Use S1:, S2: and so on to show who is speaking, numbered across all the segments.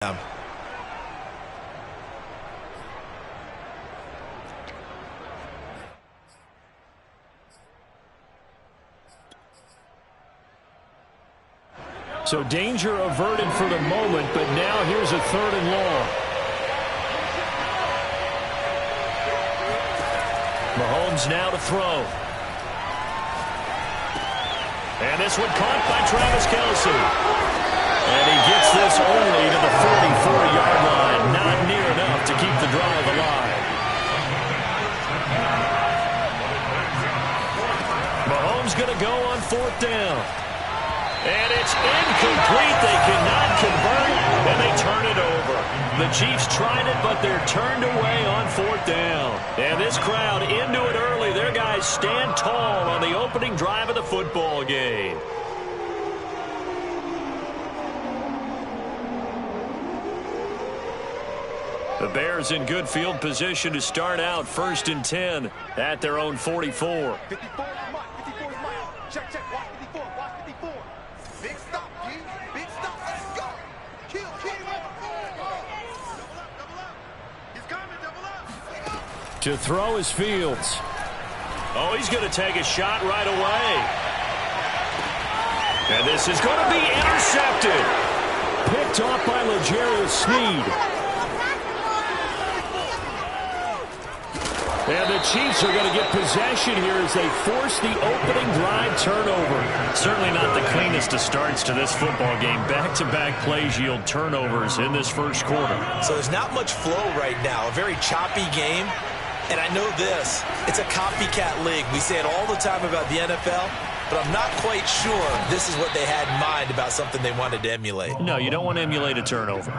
S1: So danger averted for the moment, but now here's a 3rd and long. Mahomes now to throw. And this one caught by Travis Kelce. And he gets this only to the 44-yard line. Not near enough to keep the drive alive. Mahomes going to go on 4th down. And it's incomplete. They cannot convert, and they turn it over. The Chiefs tried it, but they're turned away on 4th down. And this crowd into it early. Their guys stand tall on the opening drive of the football game. The Bears in good field position to start out 1st and 10 at their own 44.
S2: 54 is Mike. 54 is Mike. Check, check. Watch 54. Watch 54. Big stop, G. Big stop. Let's go. Kill, kill. Double up. He's coming. Double up.
S1: To throw is Fields. Oh, he's going to take a shot right away. And this is going to be intercepted. Picked off by L'Jarius Sneed. And the Chiefs are going to get possession here as they force the opening drive turnover. Certainly not the cleanest of starts to this football game. Back-to-back plays yield turnovers in this first quarter.
S3: So there's not much flow right now. A very choppy game. And I know this. It's a copycat league. We say it all the time about the NFL. But I'm not quite sure this is what they had in mind about something they wanted to emulate.
S1: No, you don't want to emulate a turnover.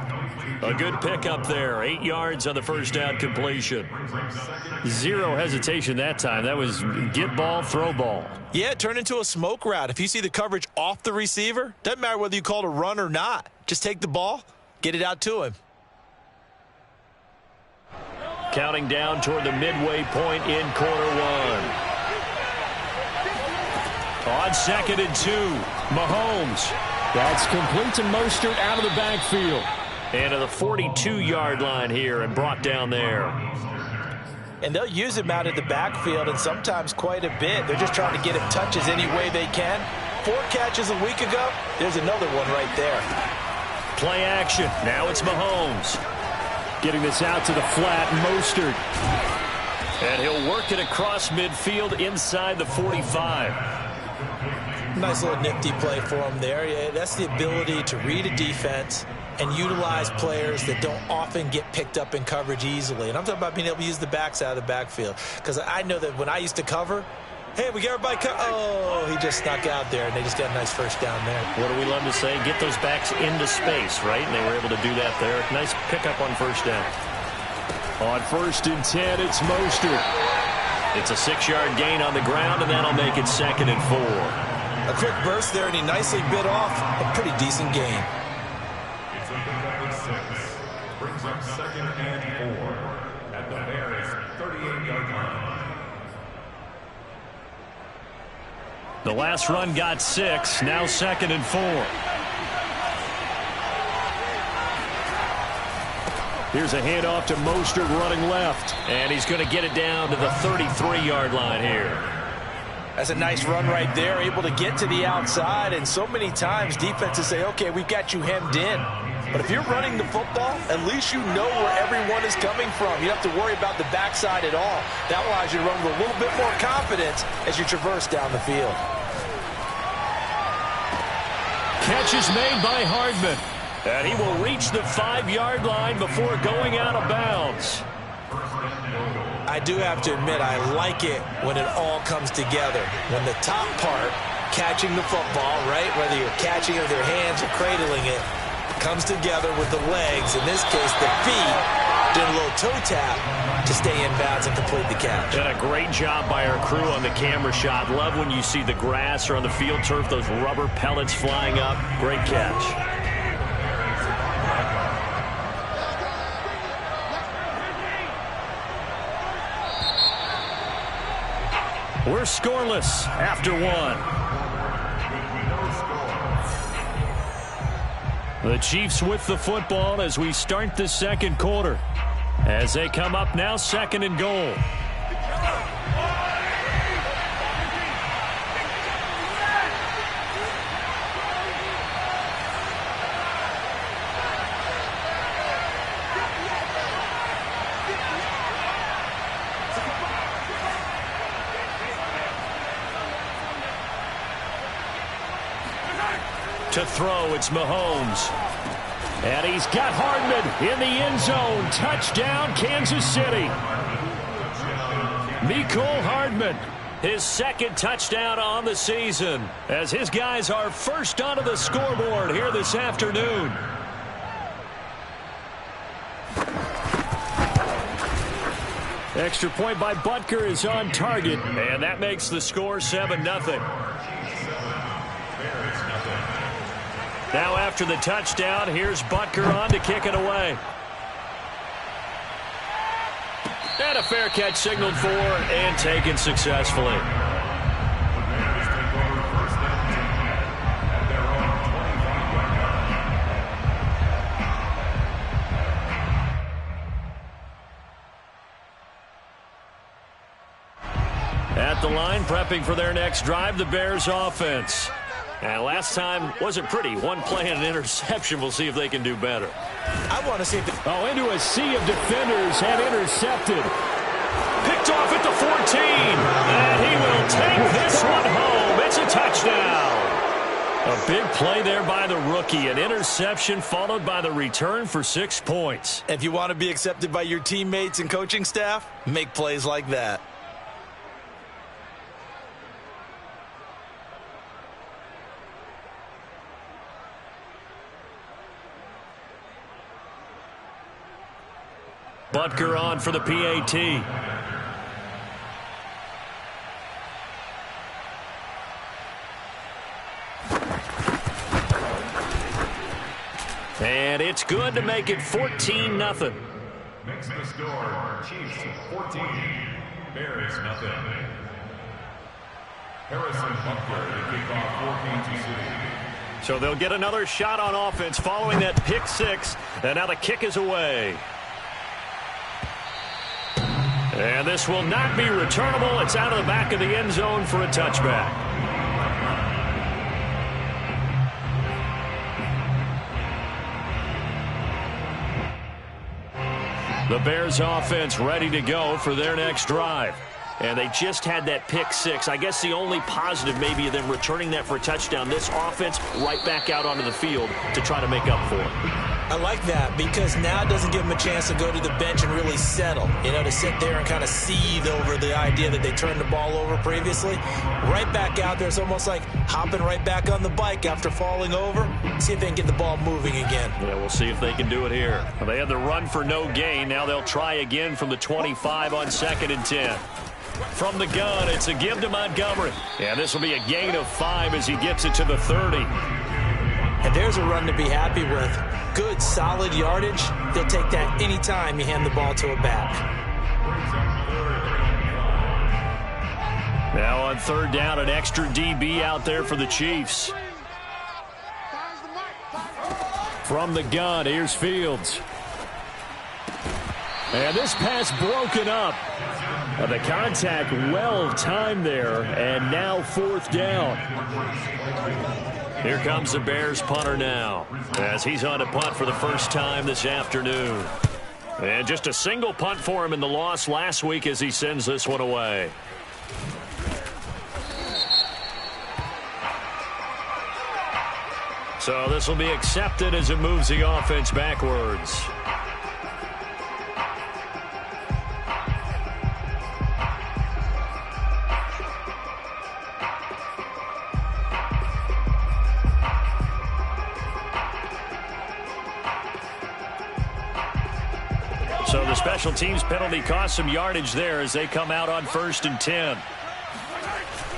S1: A good pickup there. 8 yards on the first down completion. Zero hesitation that time. That was get ball, throw ball.
S3: Yeah, it turned into a smoke route. If you see the coverage off the receiver, doesn't matter whether you call it a run or not. Just take the ball, get it out to him.
S1: Counting down toward the midway point in quarter one. On 2nd and 2, Mahomes. That's complete to Mostert out of the backfield. And to the 42-yard line here and brought down there.
S3: And they'll use him out of the backfield and sometimes quite a bit. They're just trying to get him touches any way they can. 4 catches a week ago. There's another one right there.
S1: Play action. Now it's Mahomes. Getting this out to the flat, Mostert. And he'll work it across midfield inside the 45.
S3: Nice little nifty play for him there. Yeah, that's the ability to read a defense and utilize players that don't often get picked up in coverage easily. And I'm talking about being able to use the backs out of the backfield. Because I know that when I used to cover, hey, we got everybody oh, he just snuck out there, and they just got a nice first down there.
S1: What do we love to say? Get those backs into space, right? And they were able to do that there. Nice pickup on first down. On 1st and 10, it's Mostert. It's a 6-yard gain on the ground, and that'll make it 2nd and 4.
S3: A quick burst there, and he nicely bit off a pretty decent gain.
S4: It's a pickup of 6. Brings up 2nd and 4 at the Bears' 38-yard line.
S1: The last run got 6. Now 2nd and 4. Here's a handoff to Mostert running left. And he's going to get it down to the 33-yard line here.
S3: That's a nice run right there, able to get to the outside. And so many times defenses say, okay, we've got you hemmed in. But if you're running the football, at least you know where everyone is coming from. You don't have to worry about the backside at all. That allows you to run with a little bit more confidence as you traverse down the field.
S1: Catch is made by Hardman. And he will reach the 5-yard line before going out of bounds.
S3: I do have to admit, I like it when it all comes together. When the top part, catching the football, right, whether you're catching it with your hands or cradling it, comes together with the legs, in this case the feet, doing a little toe tap to stay in bounds and complete the catch.
S1: And a great job by our crew on the camera shot. Love when you see the grass or on the field turf, those rubber pellets flying up. Great catch. We're scoreless after 1. The Chiefs with the football as we start the second quarter. As they come up now, 2nd and goal. To throw, it's Mahomes. And he's got Hardman in the end zone. Touchdown, Kansas City. Mecole Hardman, his 2nd touchdown on the season, as his guys are first onto the scoreboard here this afternoon. Extra point by Butker is on target, and that makes the score 7-0. Now after the touchdown, here's Butker on to kick it away. And a fair catch signaled for and taken successfully. At the line, prepping for their next drive, the Bears offense. And last time wasn't pretty. One play and an interception. We'll see if they can do better.
S3: I want to see if
S1: into a sea of defenders and intercepted. Picked off at the 14. And he will take this one home. It's a touchdown. A big play there by the rookie. An interception followed by the return for 6 points.
S3: if you want to be accepted by your teammates and coaching staff, make plays like that.
S1: Butker on for the PAT. And it's good to make it 14-0.
S4: Makes the score Chiefs 14, Bears nothing. Harrison Butker to kick off for Kansas City.
S1: So they'll get another shot on offense following that pick 6. And now the kick is away. And this will not be returnable. It's out of the back of the end zone for a touchback. The Bears offense ready to go for their next drive. And they just had that pick 6. I guess the only positive maybe of them returning that for a touchdown. This offense right back out onto the field to try to make up for it.
S3: I like that because now it doesn't give them a chance to go to the bench and really settle. To sit there and kind of seethe over the idea that they turned the ball over previously. Right back out there. It's almost like hopping right back on the bike after falling over. See if they can get the ball moving again.
S1: Yeah, we'll see if they can do it here. Well, they had the run for no gain. Now they'll try again from the 25 on 2nd and 10. From the gun, it's a give to Montgomery. Yeah, this will be a gain of 5 as he gets it to the 30.
S3: And there's a run to be happy with. Good, solid yardage. They'll take that anytime you hand the ball to a back.
S1: Now on 3rd down, an extra DB out there for the Chiefs. From the gun, here's Fields. And this pass broken up. The contact well timed there, and now 4th down. Here comes the Bears punter now, as he's on to punt for the first time this afternoon. And just a single punt for him in the loss last week as he sends this one away. So this will be accepted as it moves the offense backwards. So the special teams penalty cost some yardage there as they come out on 1st and 10.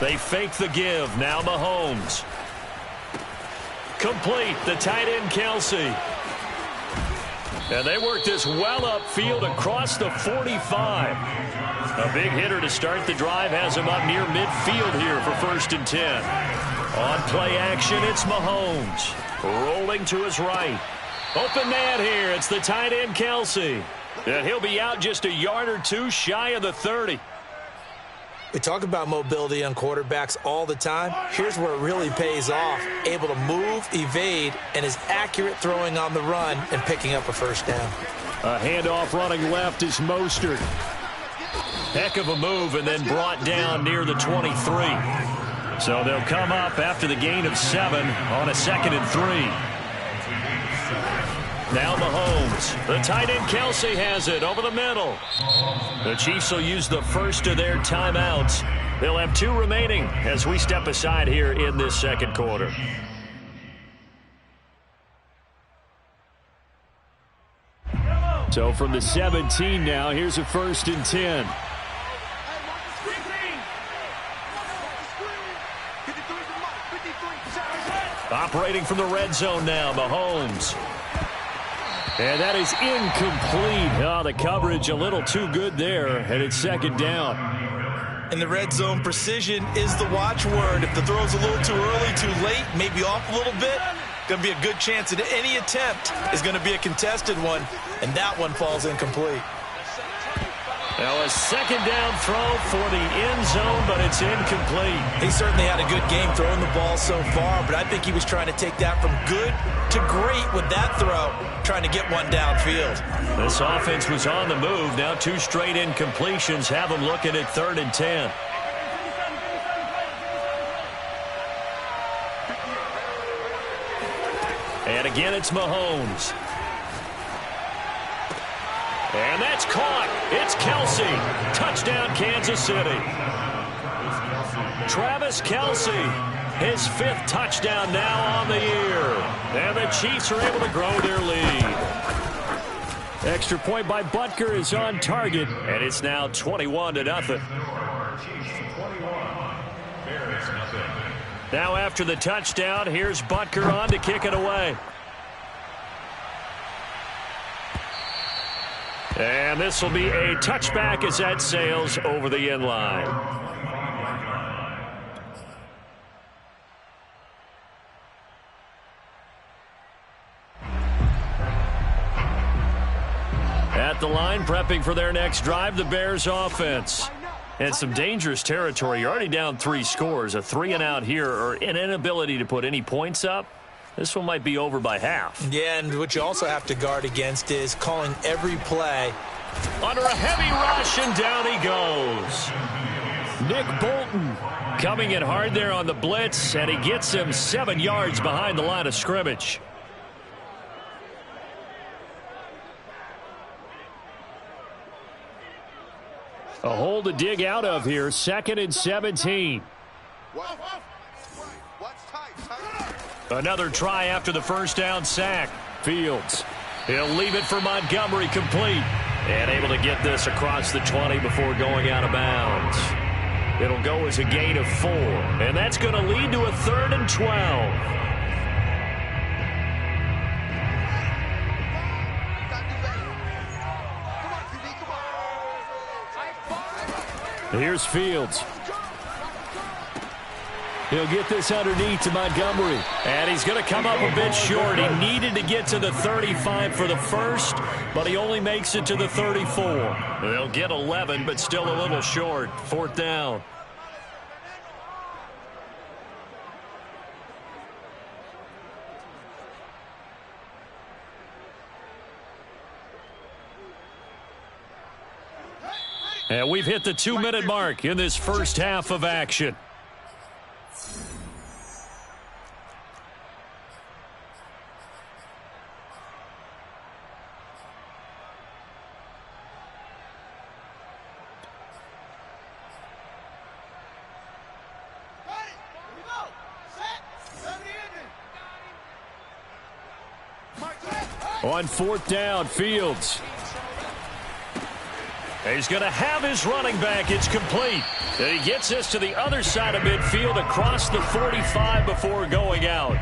S1: They fake the give. Now Mahomes. Complete. The tight end, Kelsey. And they work this well upfield across the 45. A big hitter to start the drive has him up near midfield here for 1st and 10. On play action, it's Mahomes. Rolling to his right. Open man here. It's the tight end, Kelce. And he'll be out just a yard or two shy of the 30.
S3: We talk about mobility on quarterbacks all the time. Here's where it really pays off. Able to move, evade, and is accurate throwing on the run and picking up a first down.
S1: A handoff running left is Mostert. Heck of a move and then brought down near the 23. So they'll come up after the gain of 7 on a 2nd and 3. Now Mahomes. The tight end Kelce has it over the middle. The Chiefs will use the first of their timeouts. They'll have 2 remaining as we step aside here in this second quarter. So from the 17 now, here's a 1st and 10. Operating from the red zone now, Mahomes. And that is incomplete. Oh, the coverage a little too good there, and it's 2nd down.
S3: In the red zone, precision is the watchword. If the throw's a little too early, too late, maybe off a little bit, going to be a good chance that any attempt is going to be a contested one, and that one falls incomplete.
S1: Now a 2nd down throw for the end zone, but it's incomplete.
S3: He certainly had a good game throwing the ball so far, but I think he was trying to take that from good to great with that throw, trying to get one downfield.
S1: This offense was on the move. Now 2 straight incompletions have them looking at 3rd and 10. And again, it's Mahomes. And that's caught. It's Kelce. Touchdown, Kansas City. Travis Kelce, his 5th touchdown now on the year. And the Chiefs are able to grow their lead. Extra point by Butker is on target, and it's now 21-0. Now after the touchdown, here's Butker on to kick it away. And this will be a touchback as that sails over the end line. At the line, prepping for their next drive, the Bears offense. And some dangerous territory. You're already down 3 scores. A 3-and-out here, or an inability to put any points up. This one might be over by half.
S3: Yeah, and what you also have to guard against is calling every play.
S1: Under a heavy rush, and down he goes. Nick Bolton coming in hard there on the blitz, and he gets him 7 yards behind the line of scrimmage. A hole to dig out of here, 2nd and 17. Another try after the first down sack. Fields. He'll leave it for Montgomery, complete. And able to get this across the 20 before going out of bounds. It'll go as a gain of 4. And that's going to lead to a 3rd and 12. Here's Fields. He'll get this underneath to Montgomery. And he's going to come up a bit short. He needed to get to the 35 for the first, but he only makes it to the 34. They'll get 11, but still a little short. 4th down. And we've hit the 2-minute mark in this first half of action. On 4th down, Fields. He's going to have his running back. It's complete. And he gets this to the other side of midfield across the 45 before going out.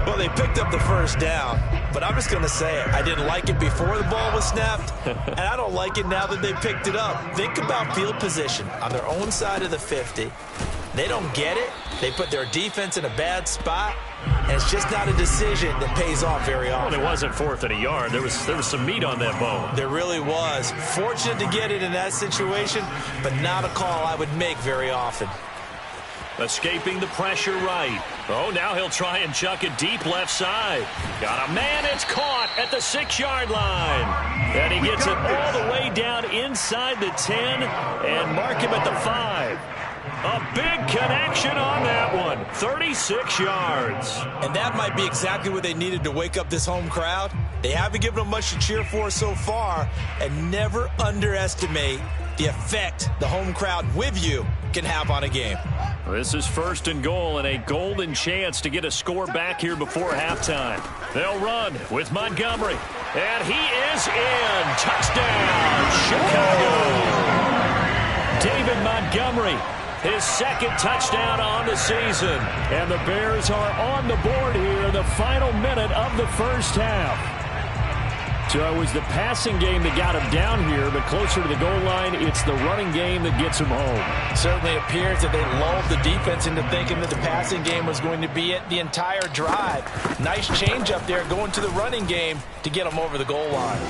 S3: Well, they picked up the first down, but I'm just going to say it. I didn't like it before the ball was snapped, and I don't like it now that they picked it up. Think about field position on their own side of the 50. They don't get it. They put their defense in a bad spot, and it's just not a decision that pays off very often.
S1: Well, it wasn't 4th and a yard. There was some meat on that bone.
S3: There really was. Fortunate to get it in that situation, but not a call I would make very often.
S1: Escaping the pressure right. Oh, now he'll try and chuck it deep left side. Got a man. It's caught at the 6-yard line. And he gets it all the way down inside the 10 and mark him at the 5. A big connection on that one. 36 yards.
S3: And that might be exactly what they needed to wake up this home crowd. They haven't given them much to cheer for so far, and never underestimate the effect the home crowd with you can have on a game.
S1: This is 1st and goal and a golden chance to get a score back here before halftime. They'll run with Montgomery. And he is in. Touchdown, Chicago. David Montgomery, his 2nd touchdown on the season. And the Bears are on the board here in the final minute of the first half. So it was the passing game that got him down here, but closer to the goal line, it's the running game that gets him home.
S3: Certainly appears that they lulled the defense into thinking that the passing game was going to be it the entire drive. Nice change up there going to the running game to get them over the goal line.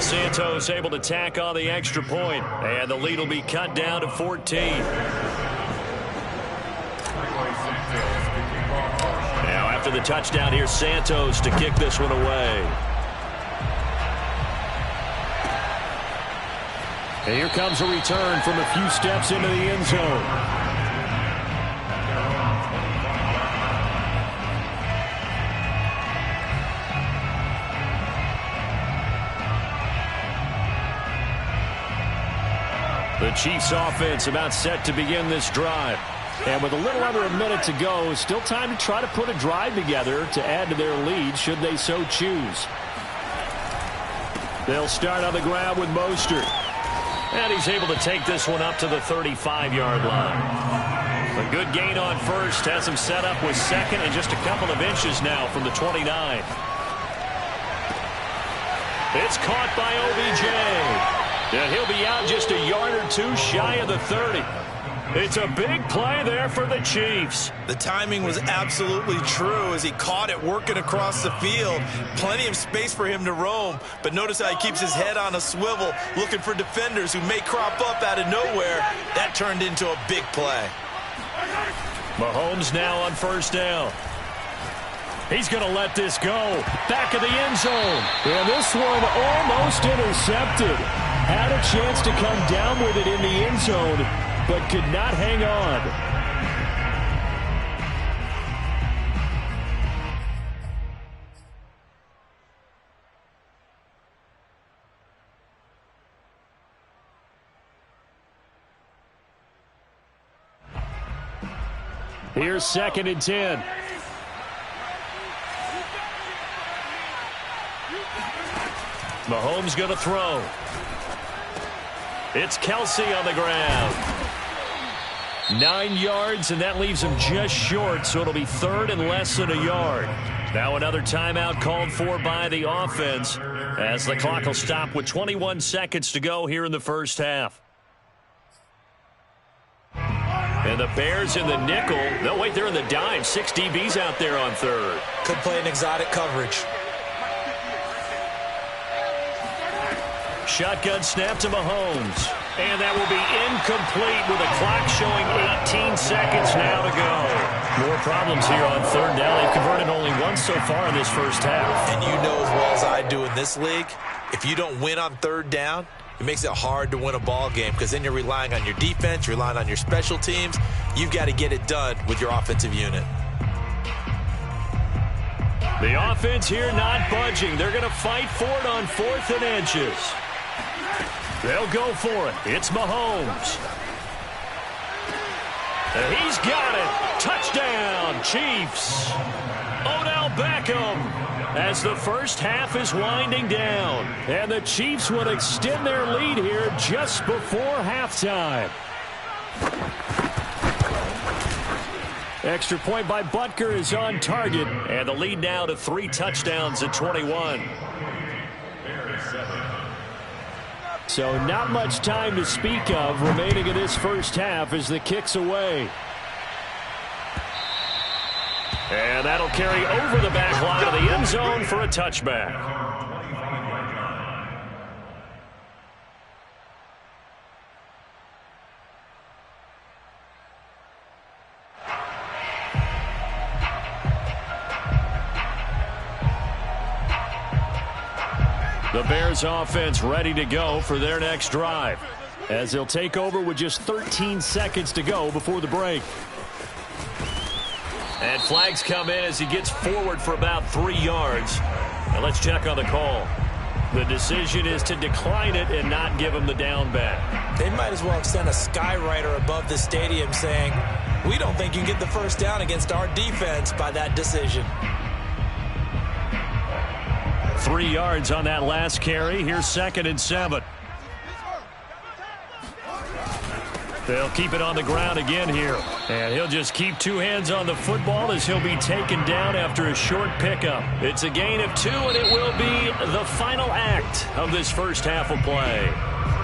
S1: Santos able to tack on the extra point, and the lead will be cut down to 14. Now after the touchdown, here's Santos to kick this one away. And here comes a return from a few steps into the end zone. The Chiefs offense about set to begin this drive. And with a little under a minute to go, still time to try to put a drive together to add to their lead should they so choose. They'll start on the ground with Mostert. And he's able to take this one up to the 35-yard line. A good gain on first has him set up with 2nd and just a couple of inches now from the 29. It's caught by OBJ. And he'll be out just a yard or two shy of the 30. It's a big play there for the Chiefs.
S3: The timing was absolutely true as he caught it working across the field. Plenty of space for him to roam, but notice how he keeps his head on a swivel looking for defenders who may crop up out of nowhere. That turned into a big play.
S1: Mahomes now on 1st down. He's going to let this go. Back of the end zone. And this one almost intercepted. Had a chance to come down with it in the end zone, but could not hang on. Here's 2nd and 10. Mahomes going to throw. It's Kelsey on the ground. 9 yards, and that leaves him just short, so it'll be 3rd and less than a yard. Now another timeout called for by the offense as the clock will stop with 21 seconds to go here in the first half. And the Bears in the nickel. No, wait, they're in the dime. 6 DBs out there on 3rd.
S3: Could play an exotic coverage.
S1: Shotgun snap to Mahomes. And that will be incomplete with a clock showing 18 seconds now to go. More problems here on 3rd down. They've converted only once so far in this first half.
S3: And you know as well as I do in this league, if you don't win on 3rd down, it makes it hard to win a ball game because then you're relying on your defense, you're relying on your special teams. You've got to get it done with your offensive unit.
S1: The offense here not budging. They're going to fight for it on 4th and inches. They'll go for it. It's Mahomes. And he's got it. Touchdown, Chiefs. Odell Beckham as the first half is winding down. And the Chiefs would extend their lead here just before halftime. Extra point by Butker is on target. And the lead now to 3 touchdowns at 21. So not much time to speak of remaining in this first half as the kick's away. And that'll carry over the back line of the end zone for a touchback. The Bears offense ready to go for their next drive, as they'll take over with just 13 seconds to go before the break. And flags come in as he gets forward for about 3 yards. Now let's check on the call. The decision is to decline it and not give him the down back.
S3: They might as well extend a skywriter above the stadium saying, we don't think you can get the first down against our defense by that decision.
S1: 3 yards on that last carry. Here's 2nd and 7. They'll keep it on the ground again here. And he'll just keep 2 hands on the football as he'll be taken down after a short pickup. It's a gain of 2, and it will be the final act of this first half of play.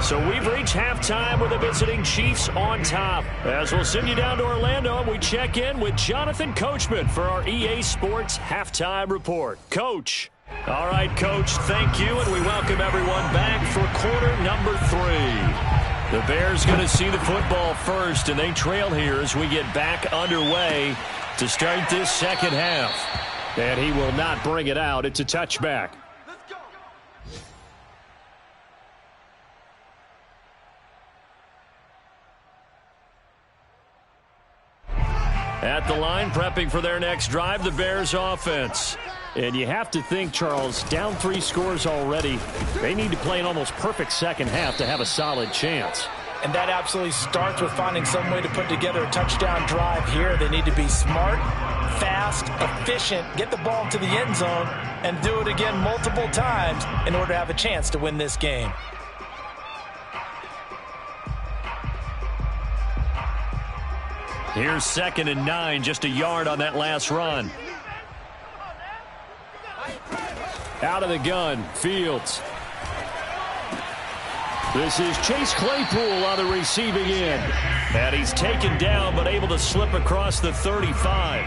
S1: So we've reached halftime with the visiting Chiefs on top. As we'll send you down to Orlando, and we check in with Jonathan Coachman for our EA Sports Halftime Report. Coach. All right, Coach, thank you, and we welcome everyone back for quarter number 3. The Bears going to see the football first, and they trail here as we get back underway to start this second half. And he will not bring it out. It's a touchback. At the line, prepping for their next drive, the Bears offense. And you have to think, Charles, down 3 scores already. They need to play an almost perfect second half to have a solid chance.
S3: And that absolutely starts with finding some way to put together a touchdown drive here. They need to be smart, fast, efficient, get the ball to the end zone, and do it again multiple times in order to have a chance to win this game.
S1: Here's 2nd and 9, just a yard on that last run. Out of the gun, Fields. This is Chase Claypool on the receiving end. And he's taken down but able to slip across the 35.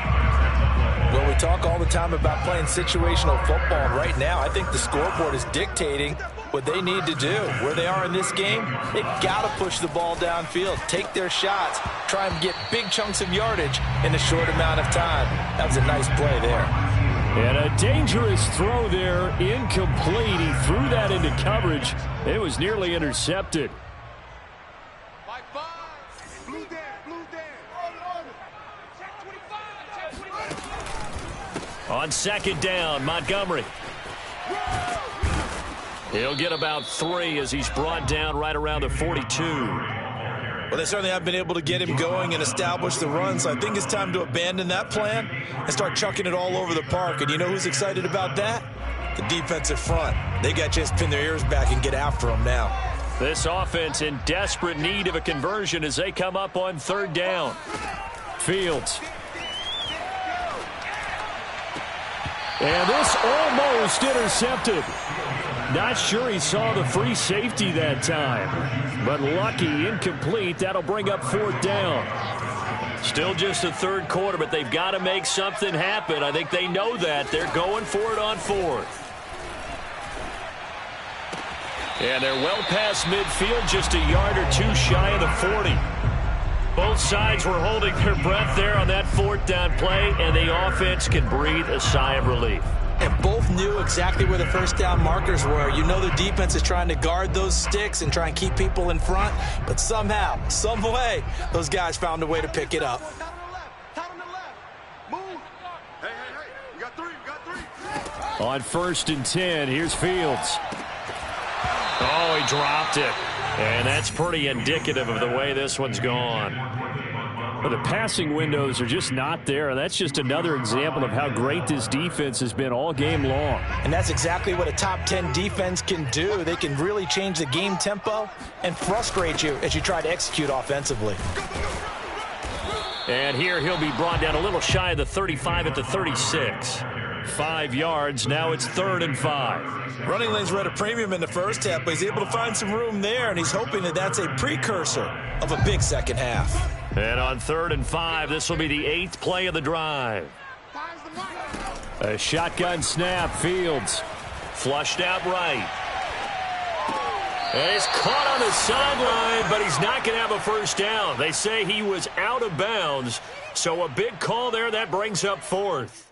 S3: Well, we talk all the time about playing situational football. Right now, I think the scoreboard is dictating what they need to do. Where they are in this game, they've got to push the ball downfield, take their shots, try and get big chunks of yardage in a short amount of time. That was a nice play there.
S1: And a dangerous throw there, incomplete. He threw that into coverage. It was nearly intercepted. On 2nd down, Montgomery. He'll get about 3 as he's brought down right around the 42.
S3: Well, they certainly have been able to get him going and establish the run, so I think it's time to abandon that plan and start chucking it all over the park. And you know who's excited about that? The defensive front. They got a chance to pin their ears back and get after him now.
S1: This offense in desperate need of a conversion as they come up on 3rd down. Fields. And this almost intercepted. Not sure he saw the free safety that time. But lucky, incomplete. That'll bring up 4th down. Still just the 3rd quarter, but they've got to make something happen. I think they know that. They're going for it on 4th. And they're well past midfield, just a yard or 2 shy of the 40. Both sides were holding their breath there on that 4th down play, and the offense can breathe a sigh of relief.
S3: And both knew exactly where the first down markers were. You know the defense is trying to guard those sticks and try and keep people in front. But somehow, some way, those guys found a way to pick it up.
S1: On 1st and 10, here's Fields. Oh, he dropped it. And that's pretty indicative of the way this one's gone. Well, the passing windows are just not there. That's just another example of how great this defense has been all game long.
S3: And that's exactly what a top 10 defense can do. They can really change the game tempo and frustrate you as you try to execute offensively.
S1: And here he'll be brought down a little shy of the 35 at the 36. 5 yards. Now it's 3rd and 5.
S3: Running lanes were at a premium in the first half, but he's able to find some room there, and he's hoping that that's a precursor of a big second half.
S1: And on 3rd and 5, this will be the 8th play of the drive. A shotgun snap, Fields. Flushed out right. And he's caught on the sideline, but he's not going to have a first down. They say he was out of bounds, so a big call there. That brings up fourth.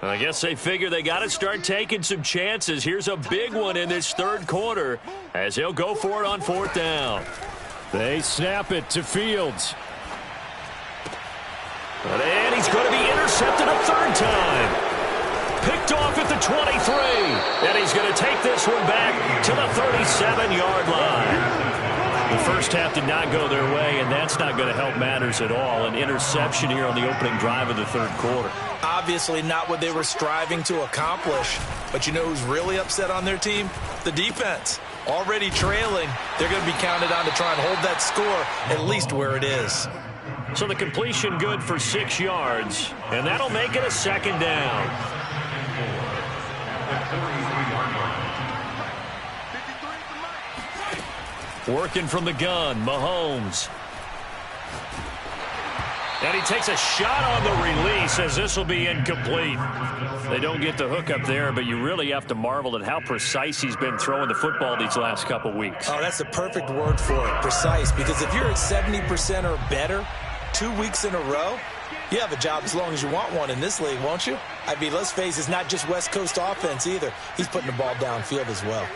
S1: I guess they figure they got to start taking some chances. Here's a big one in this third quarter as he'll go for it on fourth down. They snap it to Fields. And he's going to be intercepted a third time. Picked off at the 23. And he's going to take this one back to the 37-yard line. The first half did not go their way, and that's not going to help matters at all. An interception here on the opening drive of the third quarter.
S3: Obviously not what they were striving to accomplish. But you know who's really upset on their team? The defense. Already trailing, they're going to be counted on to try and hold that score at least where it is.
S1: So the completion good for 6 yards, and that'll make it a second down. Working from the gun, Mahomes. And he takes a shot on the release as this will be incomplete. They don't get the hook up there, but you really have to marvel at how precise he's been throwing the football these last couple weeks.
S3: Oh, that's the perfect word for it, precise, because if you're at 70% or better 2 weeks in a row, you have a job as long as you want one in this league, won't you? I mean, let's face it, it's not just West Coast offense either. He's putting the ball downfield as well.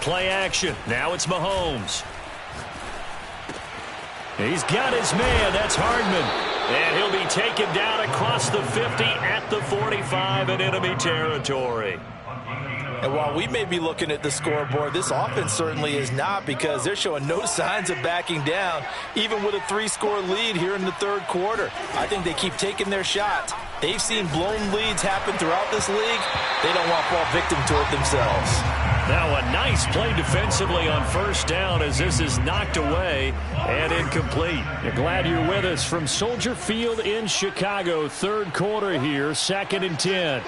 S1: Play action. Now it's Mahomes. He's got his man. That's Hardman. And he'll be taken down across the 50 at the 45 in enemy territory.
S3: And while we may be looking at the scoreboard, this offense certainly is not, because they're showing no signs of backing down, even with a 3-score lead here in the third quarter. I think they keep taking their shots. They've seen blown leads happen throughout this league. They don't want to fall victim to it themselves.
S1: Now a nice play defensively on first down as this is knocked away and incomplete. You're glad you're with us from Soldier Field in Chicago. Third quarter here, 2nd and 10.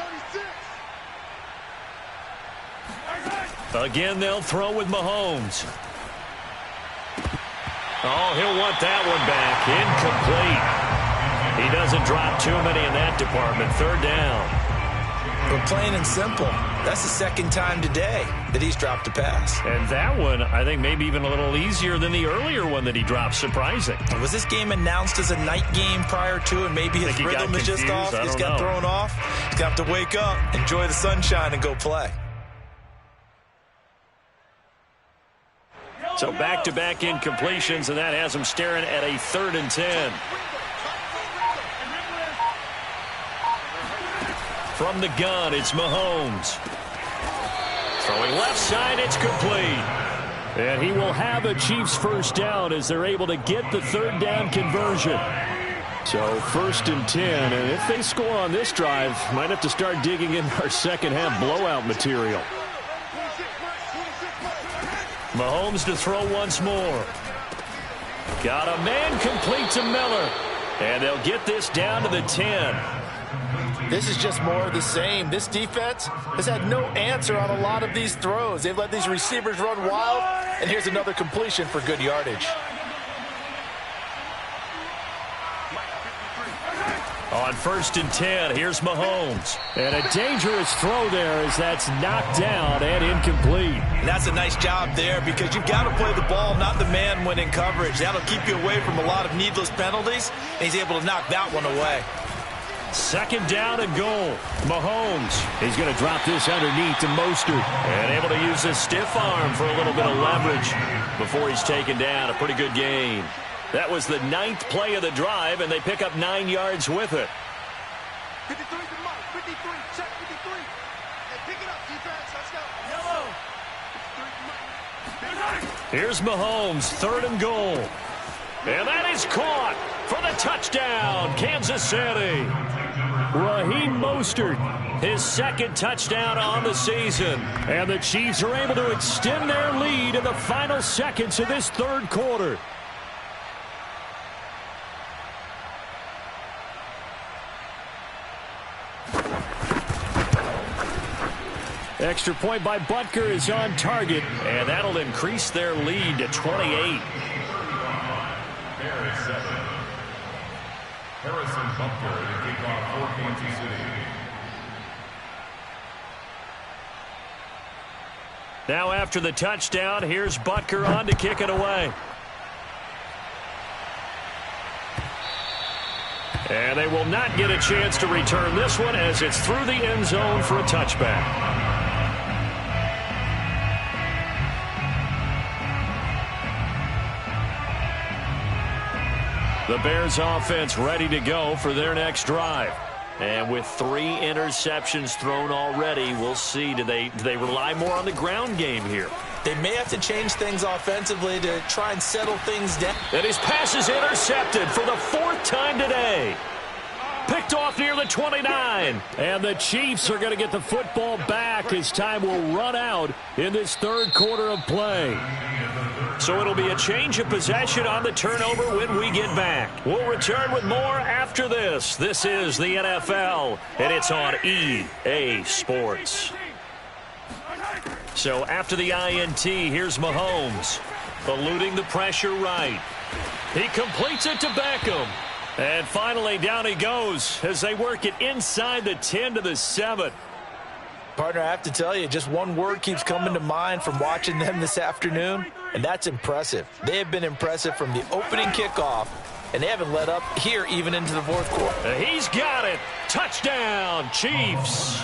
S1: Again, they'll throw with Mahomes. Oh, he'll want that one back. Incomplete. He doesn't drop too many in that department. Third down.
S3: But plain and simple, that's the second time today that he's dropped a pass.
S1: And that one, I think, maybe even a little easier than the earlier one that he dropped. Surprising.
S3: Was this game announced as a night game prior to, and maybe his rhythm is just off? He's got thrown off. He's got to wake up, enjoy the sunshine, and go play.
S1: So back-to-back incompletions, and that has him staring at a 3rd and 10. From the gun, it's Mahomes. Throwing left side, it's complete. And he will have a Chiefs first down as they're able to get the third down conversion. So 1st and 10, and if they score on this drive, might have to start digging in our second half blowout material. Mahomes to throw once more. Got a man complete to Miller. And they'll get this down to the 10.
S3: This is just more of the same. This defense has had no answer on a lot of these throws. They've let these receivers run wild, and here's another completion for good yardage.
S1: On 1st and 10, here's Mahomes. And a dangerous throw there as that's knocked down and incomplete.
S3: And that's a nice job there, because you've got to play the ball, not the man when in coverage. That'll keep you away from a lot of needless penalties, and he's able to knock that one away.
S1: 2nd down and goal. Mahomes. He's going to drop this underneath to Mostert. And able to use his stiff arm for a little bit of leverage before he's taken down. A pretty good gain. That was the 9th play of the drive, and they pick up 9 yards with it.
S2: 53 to Mike. 53. Check 53. Hey, pick it up, defense. Let's go. Yellow.
S1: Here's Mahomes. 3rd and goal. And that is caught for the touchdown, Kansas City. Raheem Mostert, his 2nd touchdown on the season. And the Chiefs are able to extend their lead in the final seconds of this third quarter. Extra point by Butker is on target, and that'll increase their lead to 28.
S4: Bears 7. Harrison Butker to kick off for Kansas City.
S1: Now after the touchdown, here's Butker on to kick it away. And they will not get a chance to return this one as it's through the end zone for a touchback. The Bears offense ready to go for their next drive. And with 3 interceptions thrown already, we'll see. Do they rely more on the ground game here?
S3: They may have to change things offensively to try and settle things down.
S1: And his pass is intercepted for the 4th time today. Picked off near the 29. And the Chiefs are going to get the football back as time will run out in this 3rd quarter of play. So it'll be a change of possession on the turnover when we get back. We'll return with more after this. This is the NFL, and it's on EA Sports. So after the INT, here's Mahomes, eluding the pressure right. He completes it to Beckham. And finally, down he goes as they work it inside the 10 to the 7.
S3: Partner, I have to tell you, just one word keeps coming to mind from watching them this afternoon, and that's impressive. They have been impressive from the opening kickoff, and they haven't let up here even into the 4th quarter.
S1: He's got it. Touchdown, Chiefs.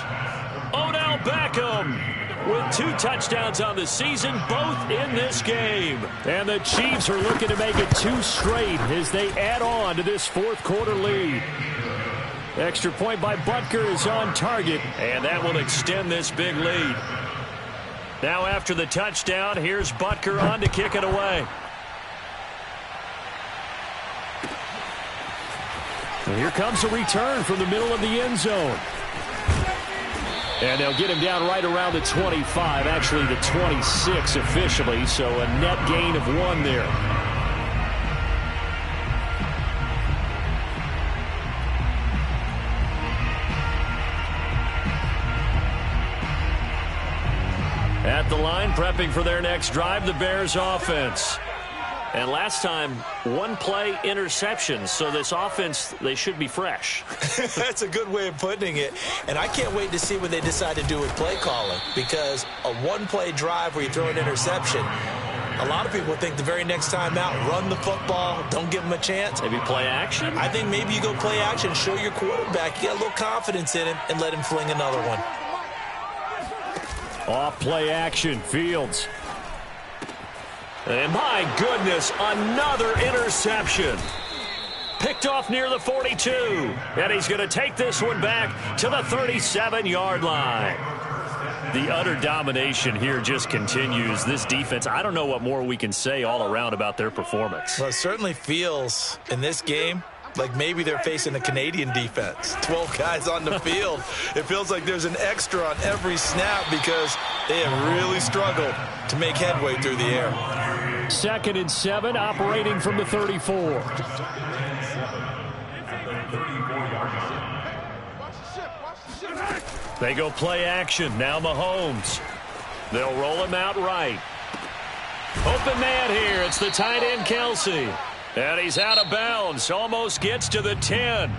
S1: Odell Beckham with 2 touchdowns on the season, both in this game. And the Chiefs are looking to make it 2 straight as they add on to this 4th quarter lead. Extra point by Butker is on target, and that will extend this big lead. Now after the touchdown, here's Butker on to kick it away. And here comes a return from the middle of the end zone. And they'll get him down right around the 25, actually the 26 officially, so a net gain of 1 there. At the line, prepping for their next drive, the Bears offense. And last time, 1 play interception, so this offense, they should be fresh.
S3: That's a good way of putting it. And I can't wait to see what they decide to do with play calling, because a 1-play drive where you throw an interception, a lot of people think the very next time out, run the football, don't give them a chance.
S1: Maybe play action?
S3: I think maybe you go play action, show your quarterback, you get a little confidence in him, and let him fling another one.
S1: Off play action, Fields. And my goodness, another interception. Picked off near the 42. And he's going to take this one back to the 37-yard line. The utter domination here just continues. This defense, I don't know what more we can say all around about their performance.
S3: Well, it certainly feels in this game like maybe they're facing a Canadian defense. 12 guys on the field. It feels like there's an extra on every snap because they have really struggled to make headway through the air.
S1: 2nd and 7, operating from the 34. They go play action. Now Mahomes. They'll roll him out right. Open man here. It's the tight end, Kelsey. And he's out of bounds. Almost gets to the 10.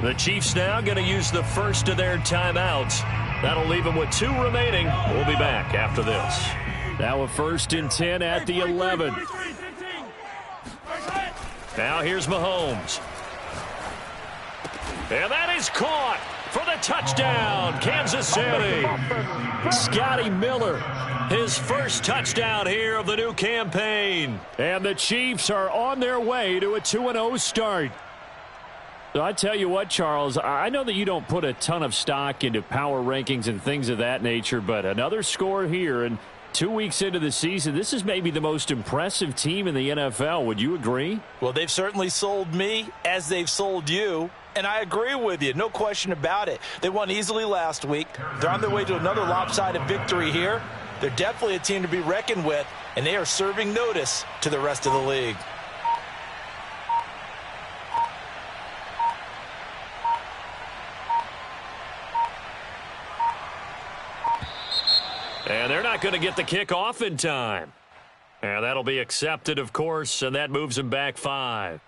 S1: The Chiefs now going to use the first of their timeouts. That'll leave them with 2 remaining. We'll be back after this. Now a 1st and 10 at the 11. Now here's Mahomes. And that is caught for the touchdown, Kansas City. Scotty Miller, his first touchdown here of the new campaign. And the Chiefs are on their way to a 2-0 start. So I tell you what, Charles, I know that you don't put a ton of stock into power rankings and things of that nature, but another score here, and 2 weeks into the season, this is maybe the most impressive team in the NFL. Would you agree?
S3: Well, they've certainly sold me as they've sold you. And I agree with you, no question about it. They won easily last week. They're on their way to another lopsided victory here. They're definitely a team to be reckoned with, and they are serving notice to the rest of the league.
S1: And they're not going to get the kick off in time. And that'll be accepted, of course, and that moves them back 5.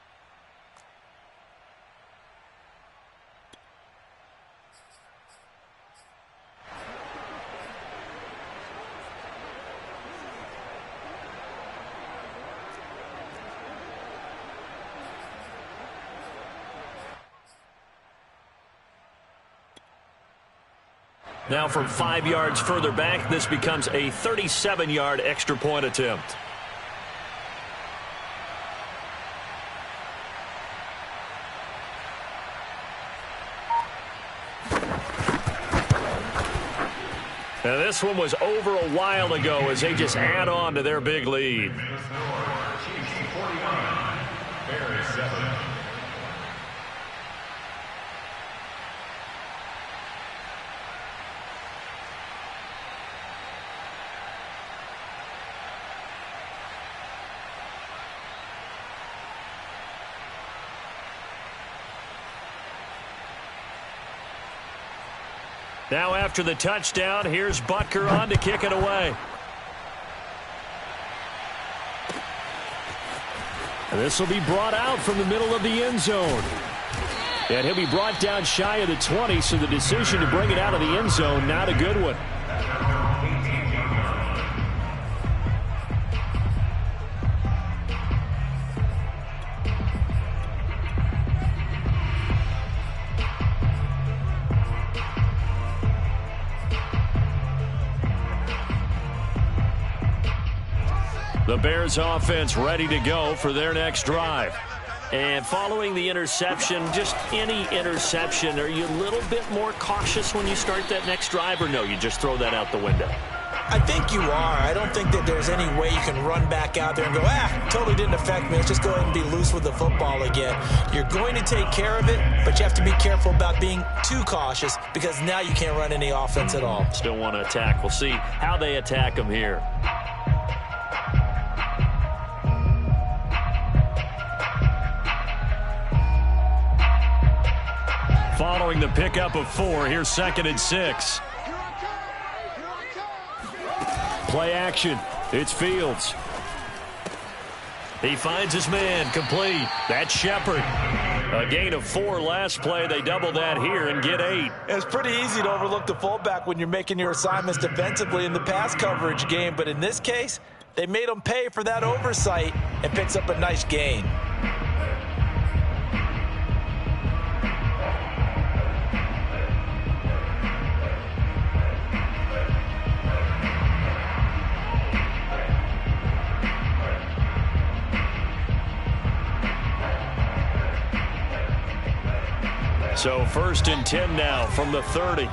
S1: Now from 5 yards further back, this becomes a 37-yard extra point attempt. Now this one was over a while ago as they just add on to their big lead. Now after the touchdown, here's Butker on to kick it away. And this will be brought out from the middle of the end zone. And he'll be brought down shy of the 20, so the decision to bring it out of the end zone, not a good one. The Bears offense ready to go for their next drive. And following the interception, just any interception, are you a little bit more cautious when you start that next drive, or no, you just throw that out the window?
S3: I think you are. I don't think that there's any way you can run back out there and go, totally didn't affect me. Let's just go ahead and be loose with the football again. You're going to take care of it, but you have to be careful about being too cautious because now you can't run any offense at all.
S1: Still want to attack. We'll see how they attack them here. Following the pickup of 4, here's 2nd and 6. Play action. It's Fields. He finds his man, complete. That's Shepard. A gain of 4 last play. They double that here and get 8.
S3: It's pretty easy to overlook the fullback when you're making your assignments defensively in the pass coverage game, but in this case, they made him pay for that oversight and picks up a nice gain.
S1: So 1st and 10 now from the 30.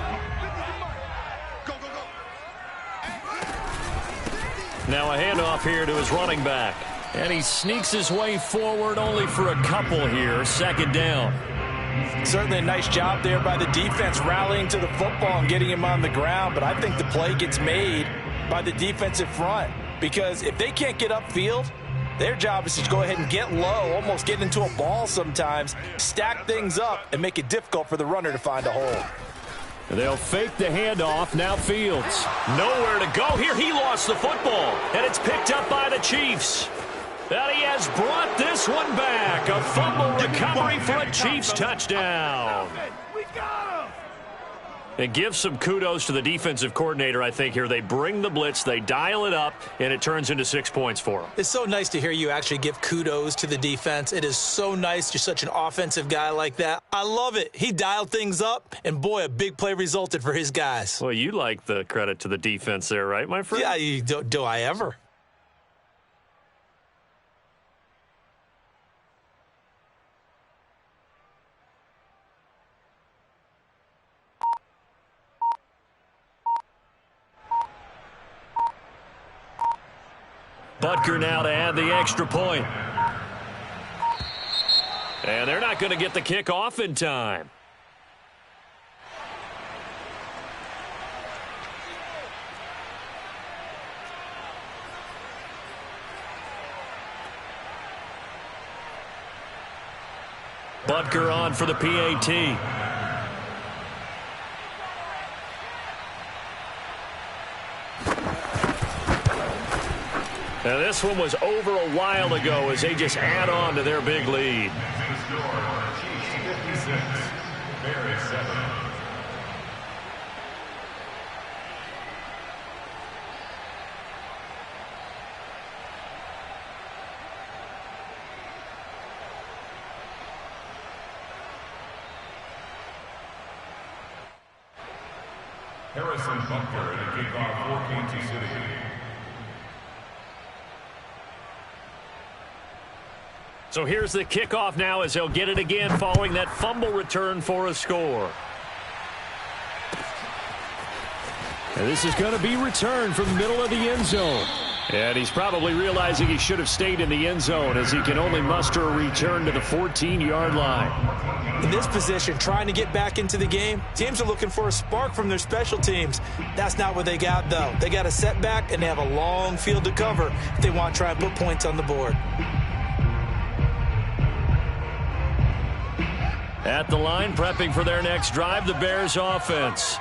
S1: Now a handoff here to his running back. And he sneaks his way forward only for a couple here. 2nd down.
S3: Certainly a nice job there by the defense rallying to the football and getting him on the ground. But I think the play gets made by the defensive front. Because if they can't get upfield, their job is to go ahead and get low, almost get into a ball sometimes, stack things up, and make it difficult for the runner to find a hole.
S1: They'll fake the handoff. Now Fields. Nowhere to go here. He lost the football, and it's picked up by the Chiefs. And he has brought this one back. A fumble recovery for a Chiefs touchdown.
S2: We got him!
S1: And give some kudos to the defensive coordinator, I think, here. They bring the blitz, they dial it up, and it turns into 6 points for them.
S3: It's so nice to hear you actually give kudos to the defense. It is so nice. You're such an offensive guy like that. I love it. He dialed things up, and boy, a big play resulted for his guys.
S1: Well, you like the credit to the defense there, right, my friend?
S3: Yeah, do I ever?
S1: Butker now to add the extra point. And they're not going to get the kick off in time. Butker on for the PAT. Now this one was over a while ago as they just add on to their big lead.
S4: The score, Chiefs 56, Bears 7. Harrison Butker to kick off for Kansas City.
S1: So here's the kickoff now as they'll get it again following that fumble return for a score. And this is going to be returned from the middle of the end zone. And he's probably realizing he should have stayed in the end zone as he can only muster a return to the 14-yard line.
S3: In this position, trying to get back into the game, teams are looking for a spark from their special teams. That's not what they got, though. They got a setback, and they have a long field to cover if they want to try and put points on the board.
S1: At the line, prepping for their next drive, the Bears offense.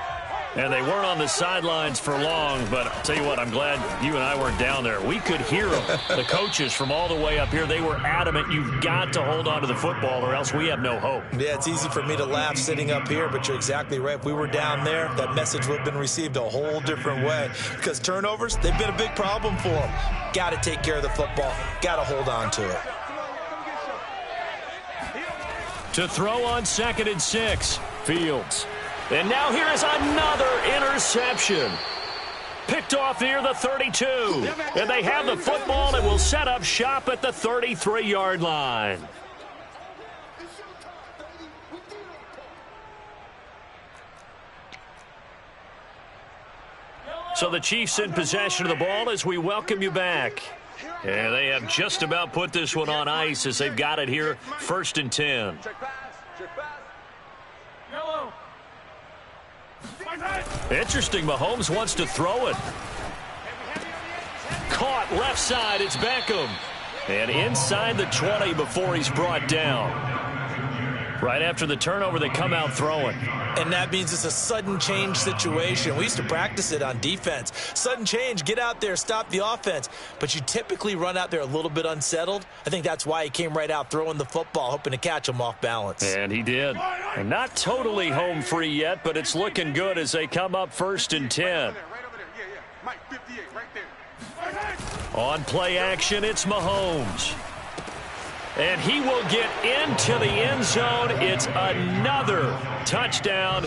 S1: And they weren't on the sidelines for long, but I'll tell you what, I'm glad you and I weren't down there. We could hear them, the coaches from all the way up here. They were adamant, you've got to hold on to the football or else we have no hope.
S3: Yeah, it's easy for me to laugh sitting up here, but you're exactly right. If we were down there, that message would have been received a whole different way. Because turnovers, they've been a big problem for them. Got to take care of the football. Got to hold on to it.
S1: To throw on 2nd and 6, Fields. And now here is another interception. Picked off near the 32. And they have the football and will set up shop at the 33-yard line. So the Chiefs in possession of the ball as we welcome you back. And they have just about put this one on ice as they've got it here, 1st and 10. Interesting, Mahomes wants to throw it. Caught left side, it's Beckham. And inside the 20 before he's brought down. Right after the turnover, they come out throwing.
S3: And that means it's a sudden change situation. We used to practice it on defense. Sudden change, get out there, stop the offense. But you typically run out there a little bit unsettled. I think that's why he came right out throwing the football, hoping to catch him off balance.
S1: And he did. And not totally home free yet, but it's looking good as they come up 1st and 10.
S2: Right over there. Yeah. Mike 58, right there.
S1: On play action, it's Mahomes. And he will get into the end zone. It's another touchdown.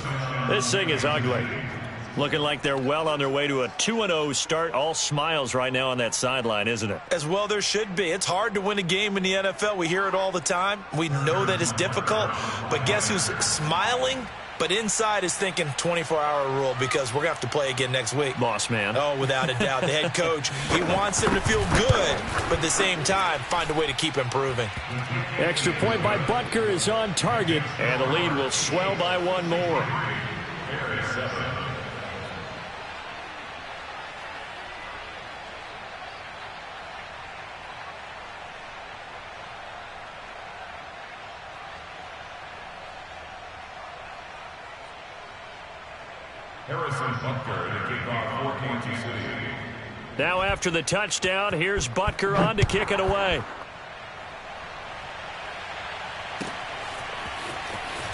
S1: This thing is ugly. Looking like they're well on their way to a 2-0 start. All smiles right now on that sideline, isn't it?
S3: As well there should be. It's hard to win a game in the NFL. We hear it all the time. We know that it's difficult. But guess who's smiling? But inside is thinking 24-hour rule because we're going to have to play again next week.
S1: Boss man.
S3: Oh, without a doubt. The head coach, he wants him to feel good, but at the same time, find a way to keep improving.
S1: Extra point by Butker is on target, and the lead will swell by one more.
S4: Harrison Butker to kick off for Kansas City.
S1: Now after the touchdown, here's Butker on to kick it away.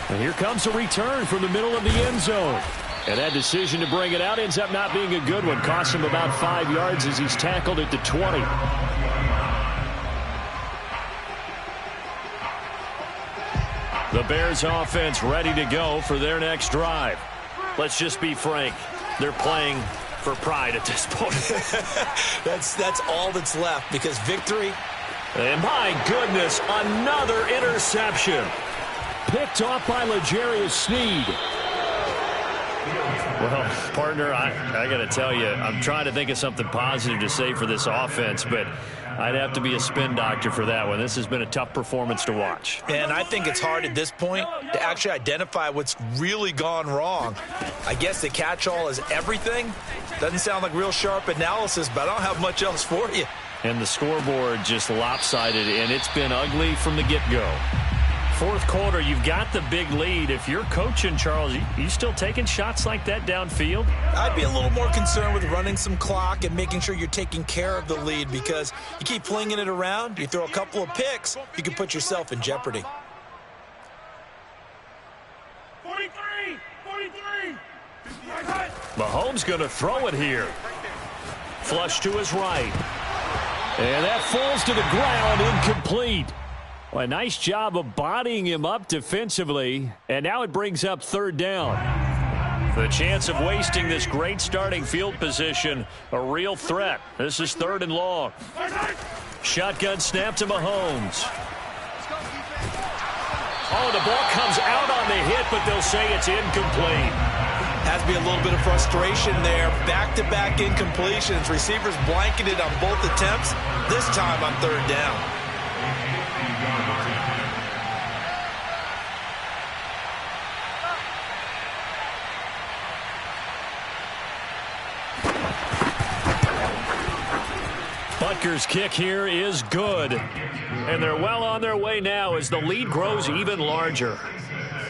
S1: And here comes a return from the middle of the end zone. And that decision to bring it out ends up not being a good one. Costs him about 5 yards as he's tackled at the 20. The Bears offense ready to go for their next drive. Let's just be frank. They're playing for pride at this point.
S3: That's all that's left because victory.
S1: And my goodness, another interception. Picked off by L'Jarius Sneed. Well, partner, I got to tell you, I'm trying to think of something positive to say for this offense, but I'd have to be a spin doctor for that one. This has been a tough performance to watch.
S3: And I think it's hard at this point to actually identify what's really gone wrong. I guess the catch-all is everything. Doesn't sound like real sharp analysis, but I don't have much else for you.
S1: And the scoreboard just lopsided, and it's been ugly from the get-go. fourth quarter, you've got the big lead. If you're coaching, Charles, you still taking shots like that downfield?
S3: I'd be a little more concerned with running some clock and making sure you're taking care of the lead, because you keep flinging it around, you throw a couple of picks, you can put yourself in jeopardy.
S2: 43!
S1: Mahomes going to throw it here. Flush to his right. And that falls to the ground, incomplete. Well, a nice job of bodying him up defensively. And now it brings up third down. The chance of wasting this great starting field position, a real threat. This is 3rd and long. Shotgun snap to Mahomes. Oh, the ball comes out on the hit, but they'll say it's incomplete.
S3: Has to be a little bit of frustration there. Back-to-back incompletions. Receivers blanketed on both attempts, this time on 3rd down.
S1: Butker's kick here is good. And they're well on their way now as the lead grows even larger.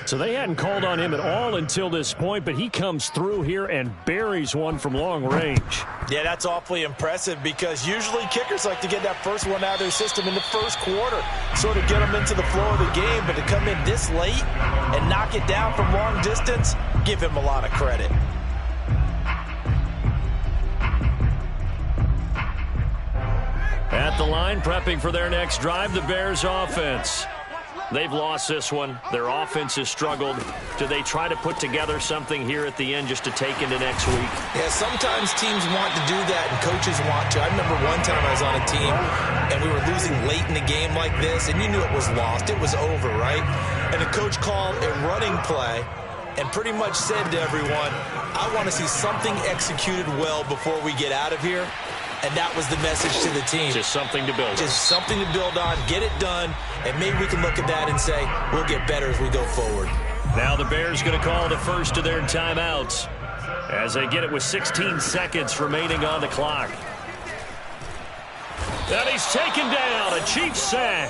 S1: So they hadn't called on him at all until this point, but he comes through here and buries one from long range.
S3: Yeah, that's awfully impressive, because usually kickers like to get that first one out of their system in the first quarter, sort of get them into the flow of the game, but to come in this late and knock it down from long distance, give him a lot of credit.
S1: At the line, prepping for their next drive, the Bears offense. They've lost this one. Their offense has struggled. Do they try to put together something here at the end just to take into next week?
S3: Yeah, sometimes teams want to do that and coaches want to. I remember one time I was on a team and we were losing late in the game like this, and you knew it was lost. It was over, right? And the coach called a running play and pretty much said to everyone, I want to see something executed well before we get out of here. And that was the message to the team.
S1: Just something to build on.
S3: Just something to build on, get it done, and maybe we can look at that and say, we'll get better as we go forward.
S1: Now the Bears going to call the first of their timeouts as they get it with 16 seconds remaining on the clock. And he's taken down, a Chiefs sack.